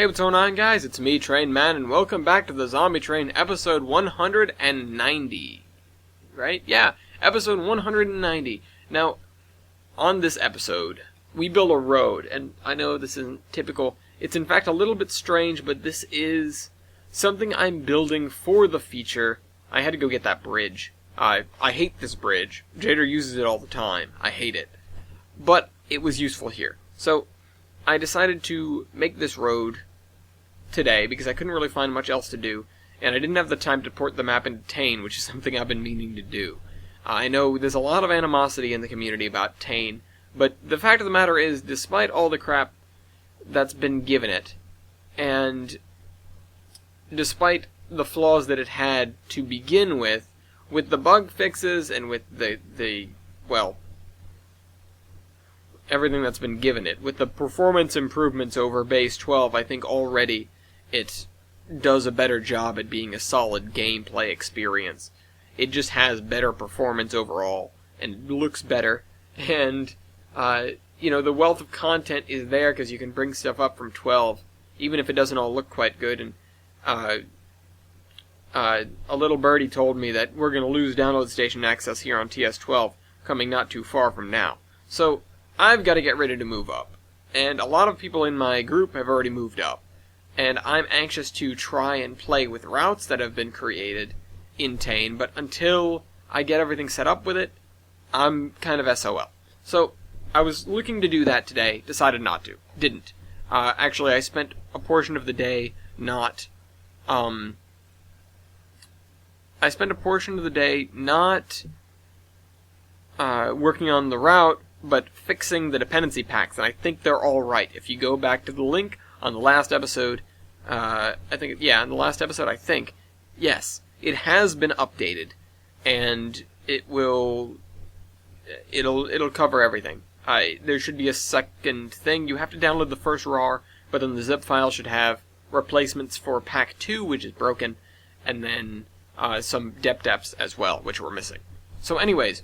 Hey, what's going on, guys? It's me, Train Man, and welcome back to the Zombie Train, episode 190. Right? Yeah, episode 190. Now, on this episode, we build a road, and I know this isn't typical. It's in fact a little bit strange, but this is something I'm building for the feature. I had to go get that bridge. I hate this bridge. Jader uses it all the time. I hate it. But it was useful here. So, I decided to make this road today because I couldn't really find much else to do, and I didn't have the time to port the map into Tane, which is something I've been meaning to do. I know there's a lot of animosity in the community about Tane, but the fact of the matter is, despite all the crap that's been given it, and despite the flaws that it had to begin with the bug fixes and with well, everything that's been given it, with the performance improvements over base 12, I think already it does a better job at being a solid gameplay experience. It just has better performance overall, and looks better, and, the wealth of content is there because you can bring stuff up from 12, even if it doesn't all look quite good, and, a little birdie told me that we're going to lose download station access here on TS12, coming not too far from now. So, I've got to get ready to move up. And a lot of people in my group have already moved up. And I'm anxious to try and play with routes that have been created in Tane, but until I get everything set up with it, I'm kind of SOL. So, I was looking to do that today, decided not to. Didn't. Actually, I spent a portion of the day not working on the route, but fixing the dependency packs, and I think they're all right. If you go back to the link on the last episode, in the last episode, yes, it has been updated, and it'll cover everything. There should be a second thing. You have to download the first RAR, but then the zip file should have replacements for Pack 2, which is broken, and then some depths as well, which were missing. So anyways,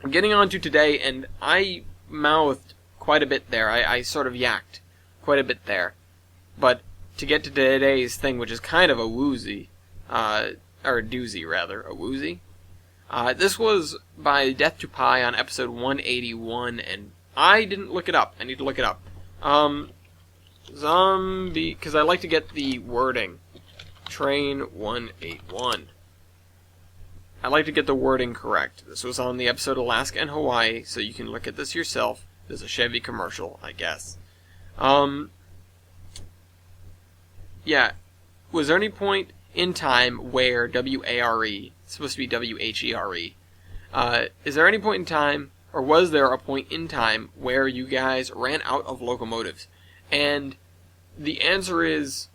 I'm getting on to today, and I mouthed quite a bit there. I sort of yacked quite a bit there. But to get to today's thing, which is kind of a woozy, or a doozy rather, a woozy. This was by Death to Pi on episode 181, and I didn't look it up. I need to look it up. Zombie, because I like to get the wording. Train 181. I like to get the wording correct. This was on the episode Alaska and Hawaii, so you can look at this yourself. There's a Chevy commercial, I guess. Yeah. Was there any point in time where W-A-R-E, it's supposed to be W-H-E-R-E, is there any point in time, or was there a point in time where you guys ran out of locomotives? And the answer is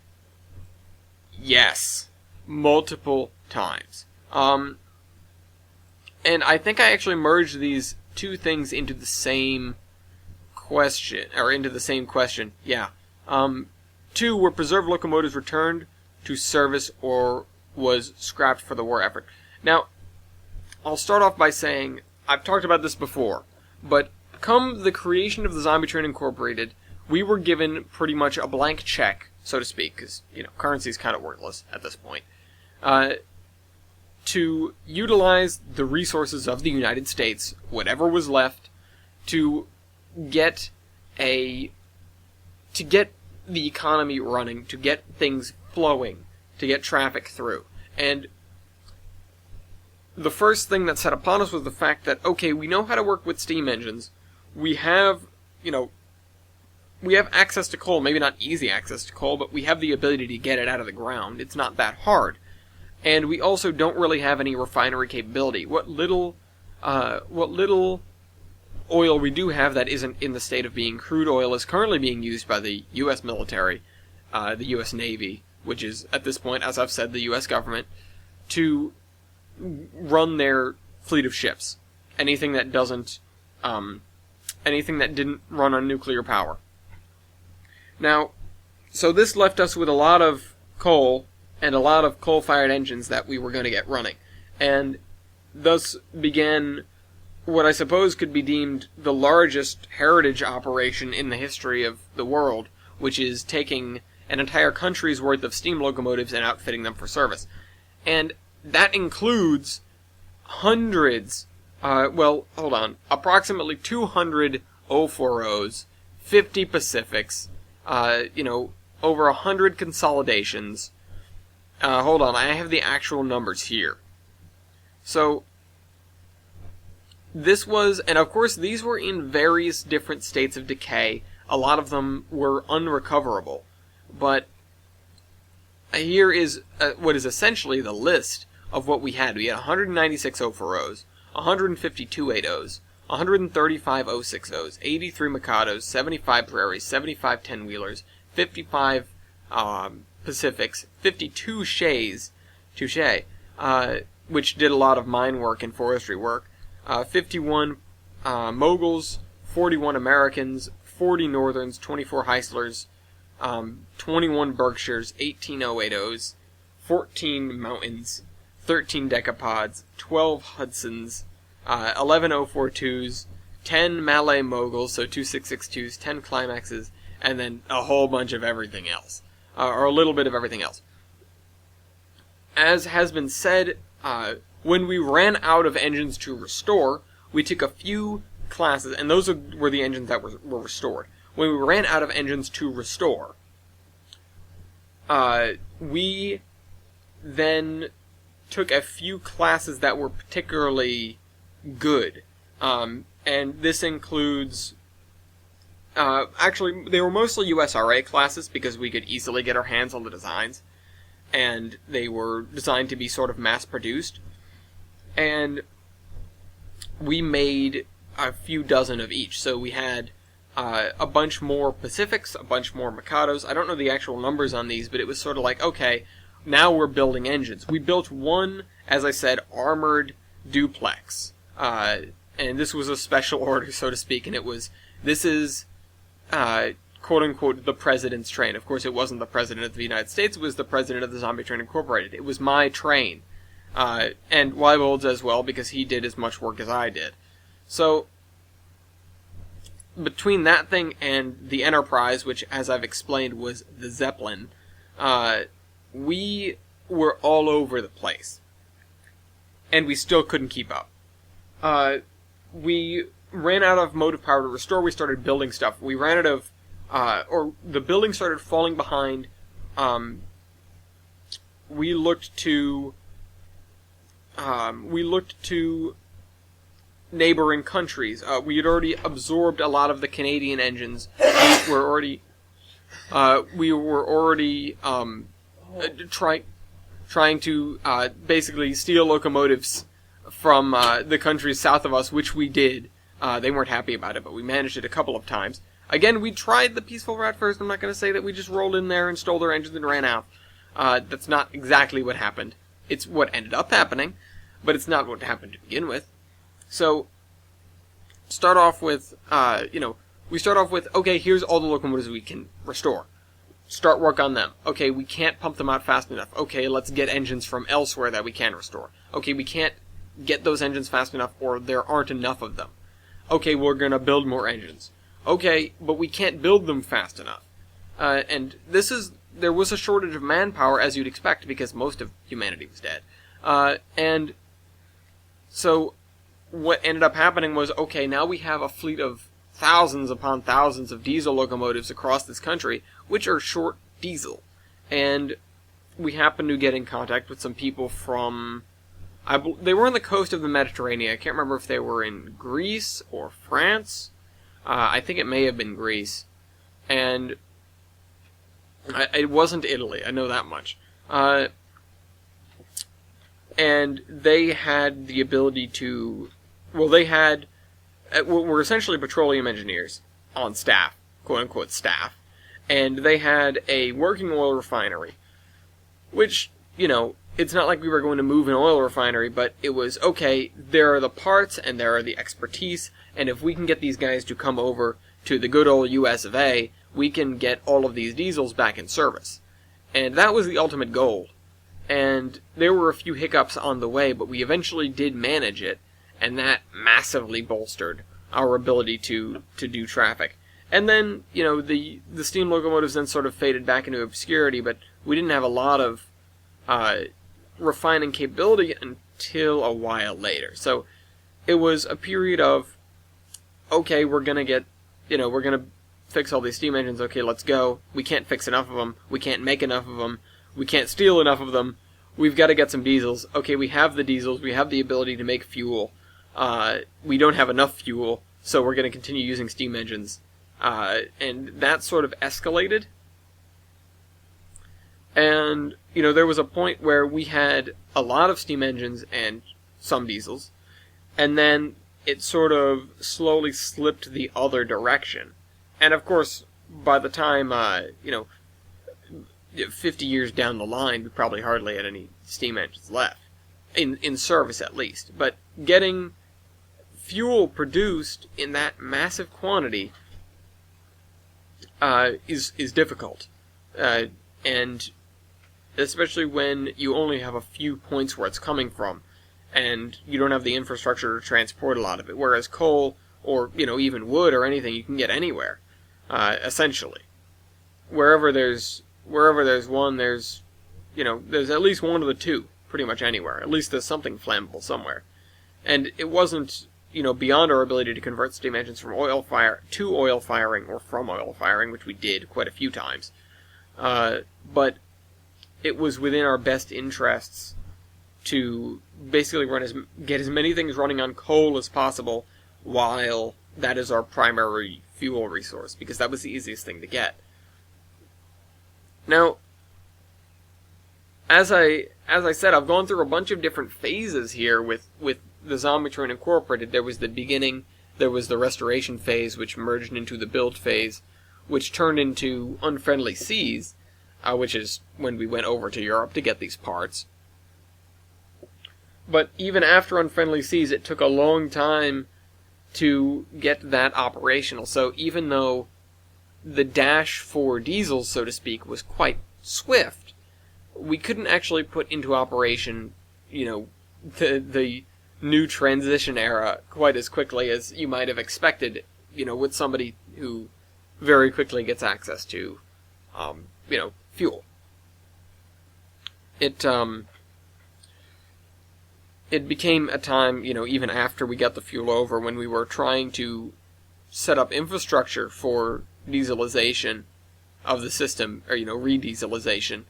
yes. Multiple times. And I think I actually merged these two things into the same question, yeah. 2 were preserved locomotives returned to service or was scrapped for the war effort. Now, I'll start off by saying, I've talked about this before, but come the creation of the Zombie Train Incorporated, we were given pretty much a blank check, so to speak, because, currency is kind of worthless at this point, to utilize the resources of the United States, whatever was left, to get the economy running, to get things flowing, to get traffic through. And the first thing that set upon us was the fact that, okay, we know how to work with steam engines. We have access to coal, maybe not easy access to coal, but we have the ability to get it out of the ground. It's not that hard. And we also don't really have any refinery capability. What little oil we do have that isn't in the state of being crude oil is currently being used by the U.S. military, the U.S. Navy, which is, at this point, as I've said, the U.S. government, to run their fleet of ships. Anything that didn't run on nuclear power. Now, so this left us with a lot of coal, and a lot of coal-fired engines that we were going to get running. And thus began what I suppose could be deemed the largest heritage operation in the history of the world, which is taking an entire country's worth of steam locomotives and outfitting them for service. And that includes hundreds, approximately 200 040s, 50 Pacifics, over 100 consolidations. Hold on, I have the actual numbers here. So, this was, and of course these were in various different states of decay. A lot of them were unrecoverable. But here is what is essentially the list of what we had. We had 196 040s, 152 80s, 135 060s, 83 Mikados, 75 Prairies, 75 10-wheelers, 55 Pacifics, 52 Touche, which did a lot of mine work and forestry work, 51 Moguls, 41 Americans, 40 Northerns, 24 Heislers, 21 Berkshires, 18 080s, 14 Mountains, 13 Decapods, 12 Hudsons, 11 042s, 10 Malay Moguls, so 2 662s, 10 Climaxes, and then a whole bunch of everything else. Or a little bit of everything else. As has been said, when we ran out of engines to restore, we took a few classes, and those were the engines that were restored. When we ran out of engines to restore, we then took a few classes that were particularly good. And this includes... actually, they were mostly USRA classes because we could easily get our hands on the designs. And they were designed to be sort of mass-produced. And we made a few dozen of each. So we had a bunch more Pacifics, a bunch more Mikados. I don't know the actual numbers on these, but it was sort of like, okay, now we're building engines. We built one, as I said, armored duplex. And this was a special order, so to speak, and this is, quote-unquote, the president's train. Of course, it wasn't the president of the United States, it was the president of the Zombie Train Incorporated. It was my train. And Leibold's as well, because he did as much work as I did. So, between that thing and the Enterprise, which, as I've explained, was the Zeppelin, we were all over the place. And we still couldn't keep up. We ran out of motive power to restore, we started building stuff. We ran out of, the building started falling behind. We looked to neighboring countries. We had already absorbed a lot of the Canadian engines. We were already trying to basically steal locomotives from the countries south of us, which we did. They weren't happy about it, but we managed it a couple of times. Again, we tried the peaceful route first. I'm not going to say that we just rolled in there and stole their engines and ran out. That's not exactly what happened. It's what ended up happening, but it's not what happened to begin with. So, start off with, okay, here's all the locomotives we can restore. Start work on them. Okay, we can't pump them out fast enough. Okay, let's get engines from elsewhere that we can restore. Okay, we can't get those engines fast enough, or there aren't enough of them. Okay, we're gonna build more engines. Okay, but we can't build them fast enough. And there was a shortage of manpower, as you'd expect, because most of humanity was dead. And so what ended up happening was, okay, now we have a fleet of thousands upon thousands of diesel locomotives across this country, which are short diesel. And we happened to get in contact with some people from... they were on the coast of the Mediterranean. I can't remember if they were in Greece or France. I think it may have been Greece. And it wasn't Italy, I know that much. And they had the ability to... Well, they were essentially petroleum engineers on staff, quote-unquote staff. And they had a working oil refinery, which, it's not like we were going to move an oil refinery, but it was, okay, there are the parts and there are the expertise, and if we can get these guys to come over to the good old US of A, we can get all of these diesels back in service. And that was the ultimate goal. And there were a few hiccups on the way, but we eventually did manage it, and that massively bolstered our ability to do traffic. And then, the steam locomotives then sort of faded back into obscurity, but we didn't have a lot of refining capability until a while later. So it was a period of, okay, we're going to fix all these steam engines, okay, let's go. We can't fix enough of them. We can't make enough of them. We can't steal enough of them. We've got to get some diesels. Okay, we have the diesels. We have the ability to make fuel. We don't have enough fuel, so we're going to continue using steam engines. And that sort of escalated. And, there was a point where we had a lot of steam engines and some diesels, and then it sort of slowly slipped the other direction. And of course, by the time, 50 years down the line, we probably hardly had any steam engines left. In service, at least. But getting fuel produced in that massive quantity is difficult. And especially when you only have a few points where it's coming from, and you don't have the infrastructure to transport a lot of it. Whereas coal, or even wood or anything, you can get anywhere, essentially. Wherever there's one, there's at least one of the two, pretty much anywhere. At least there's something flammable somewhere. And it wasn't, beyond our ability to convert steam engines from oil fire to oil firing, or from oil firing, which we did quite a few times. But it was within our best interests to basically get as many things running on coal as possible, while that is our primary fuel resource, because that was the easiest thing to get. Now, as I said, I've gone through a bunch of different phases here with the Zombie Train Incorporated. There was the beginning, there was the restoration phase, which merged into the build phase, which turned into Unfriendly Seas, which is when we went over to Europe to get these parts. But even after Unfriendly Seas, it took a long time to get that operational. So even though the dash for diesels, so to speak, was quite swift, we couldn't actually put into operation, the new transition era quite as quickly as you might have expected, with somebody who very quickly gets access to, fuel. It became a time, even after we got the fuel over, when we were trying to set up infrastructure for dieselization of the system, or, re-dieselization,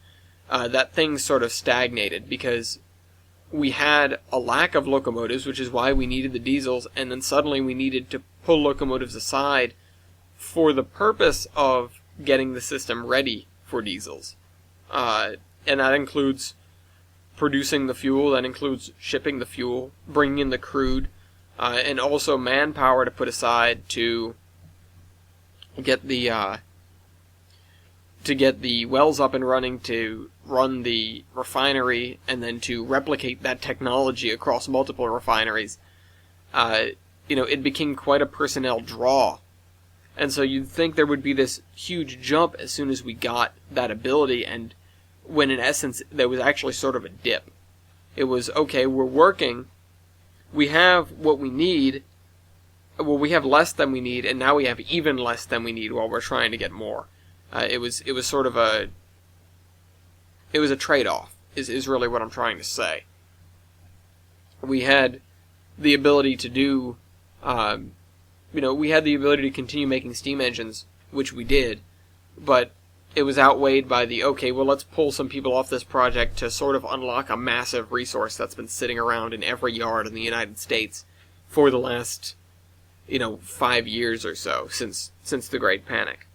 that things sort of stagnated, because we had a lack of locomotives, which is why we needed the diesels, and then suddenly we needed to pull locomotives aside for the purpose of getting the system ready for diesels. And that includes producing the fuel, that includes shipping the fuel, bringing in the crude, and also manpower to put aside to get the wells up and running, to run the refinery, and then to replicate that technology across multiple refineries. It became quite a personnel draw. And so you'd think there would be this huge jump as soon as we got that ability, and when in essence there was actually sort of a dip. It was, okay, we're working, we have what we need, well, we have less than we need, and now we have even less than we need while we're trying to get more. It was sort of a trade-off, is really what I'm trying to say. We had the ability to do, we had the ability to continue making steam engines, which we did, but it was outweighed by the, okay, well, let's pull some people off this project to sort of unlock a massive resource that's been sitting around in every yard in the United States for the last, 5 years or so, since the Great Panic.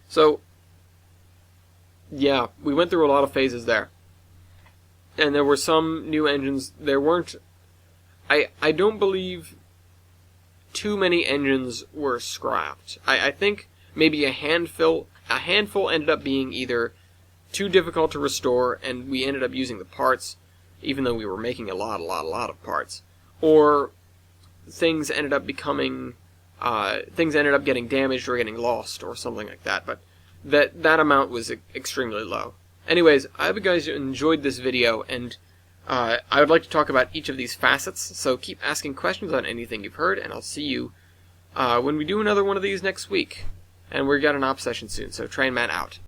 So, yeah, we went through a lot of phases there. And there were some new engines. There weren't, I don't believe too many engines were scrapped. I think maybe a handful ended up being either too difficult to restore, and we ended up using the parts, even though we were making a lot of parts. Or things ended up getting damaged or getting lost or something like that. But that amount was extremely low. Anyways, I hope you guys enjoyed this video, and I would like to talk about each of these facets, so keep asking questions on anything you've heard, and I'll see you when we do another one of these next week. And we've got an op session soon, so Train Man out.